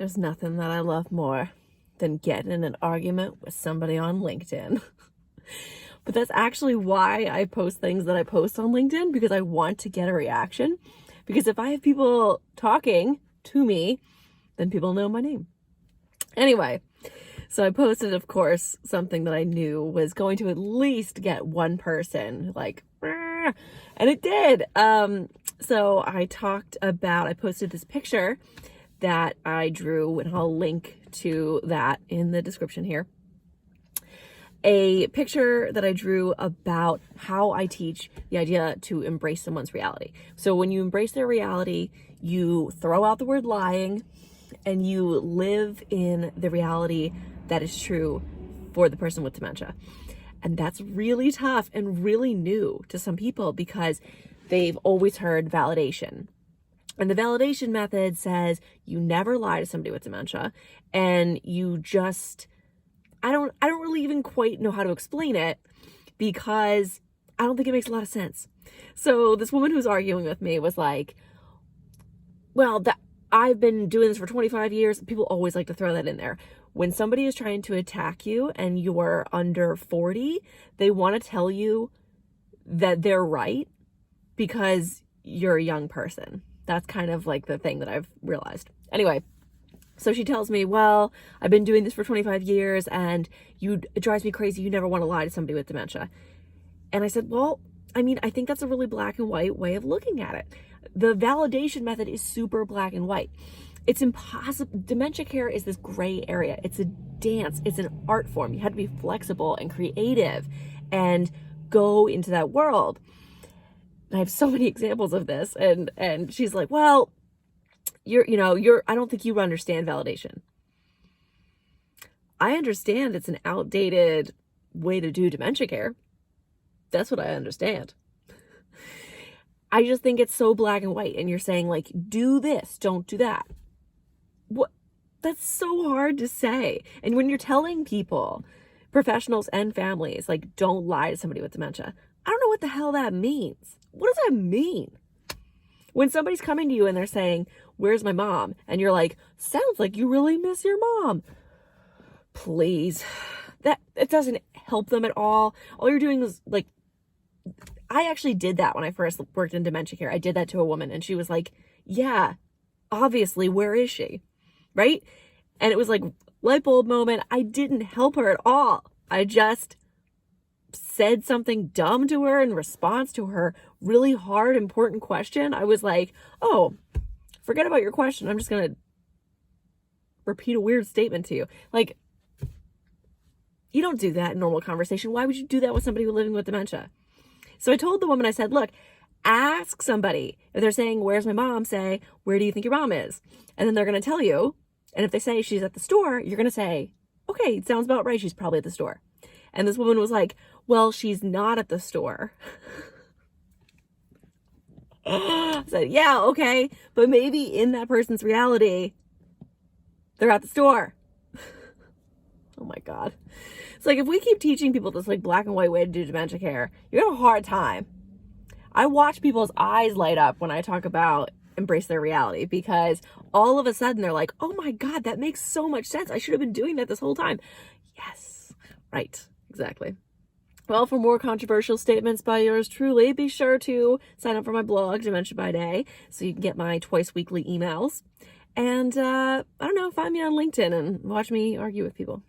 There's nothing that I love more than getting in an argument with somebody on LinkedIn. But that's actually why I post things that I post on LinkedIn, because I want to get a reaction. Because if I have people talking to me, then people know my name. Anyway, so I posted, of course, something that I knew was going to at least get one person like, "Rah," and it did. So I posted this picture that I drew, and I'll link to that in the description here. A picture that I drew about how I teach the idea to embrace someone's reality. So when you embrace their reality, you throw out the word lying and you live in the reality that is true for the person with dementia. And that's really tough and really new to some people because they've always heard validation. And the validation method says you never lie to somebody with dementia, and you just, I don't really even quite know how to explain it because I don't think it makes a lot of sense. So this woman who's arguing with me was like, well, I've been doing this for 25 years. People always like to throw that in there. When somebody is trying to attack you and you're under 40, they want to tell you that they're right because you're a young person. That's kind of like the thing that I've realized. Anyway, so she tells me, well, I've been doing this for 25 years and it drives me crazy. You never want to lie to somebody with dementia. And I said, well, I mean, I think that's a really black and white way of looking at it. The validation method is super black and white. It's impossible. Dementia care is this gray area. It's a dance. It's an art form. You have to be flexible and creative and go into that world. I have so many examples of this. And she's like, well, I don't think you understand validation. I understand it's an outdated way to do dementia care. That's what I understand. I just think it's so black and white. And you're saying like, do this, don't do that. What? That's so hard to say. And when you're telling people, professionals and families, like, don't lie to somebody with dementia, I don't know what the hell that means. What does that mean? When somebody's coming to you and they're saying, where's my mom? And you're like, sounds like you really miss your mom. Please. It doesn't help them at all. All you're doing is like, I actually did that when I first worked in dementia care. I did that to a woman and she was like, yeah, obviously, where is she? Right? And it was like light bulb moment. I didn't help her at all. I just said something dumb to her in response to her really hard, important question. I was like, oh, forget about your question. I'm just going to repeat a weird statement to you. Like, you don't do that in normal conversation. Why would you do that with somebody living with dementia? So I told the woman, I said, look, ask somebody. If they're saying, where's my mom? Say, where do you think your mom is? And then they're going to tell you. And if they say she's at the store, you're going to say, okay, it sounds about right. She's probably at the store. And this woman was like, well, she's not at the store. I said, yeah, okay. But maybe in that person's reality, they're at the store. Oh my God. It's like, if we keep teaching people this like black and white way to do dementia care, you're gonna have a hard time. I watch people's eyes light up when I talk about embrace their reality, because all of a sudden they're like, oh my God, that makes so much sense. I should have been doing that this whole time. Yes, right, exactly. Well, for more controversial statements by yours truly, be sure to sign up for my blog, Dementia by Day, so you can get my twice weekly emails. And I don't know, find me on LinkedIn and watch me argue with people.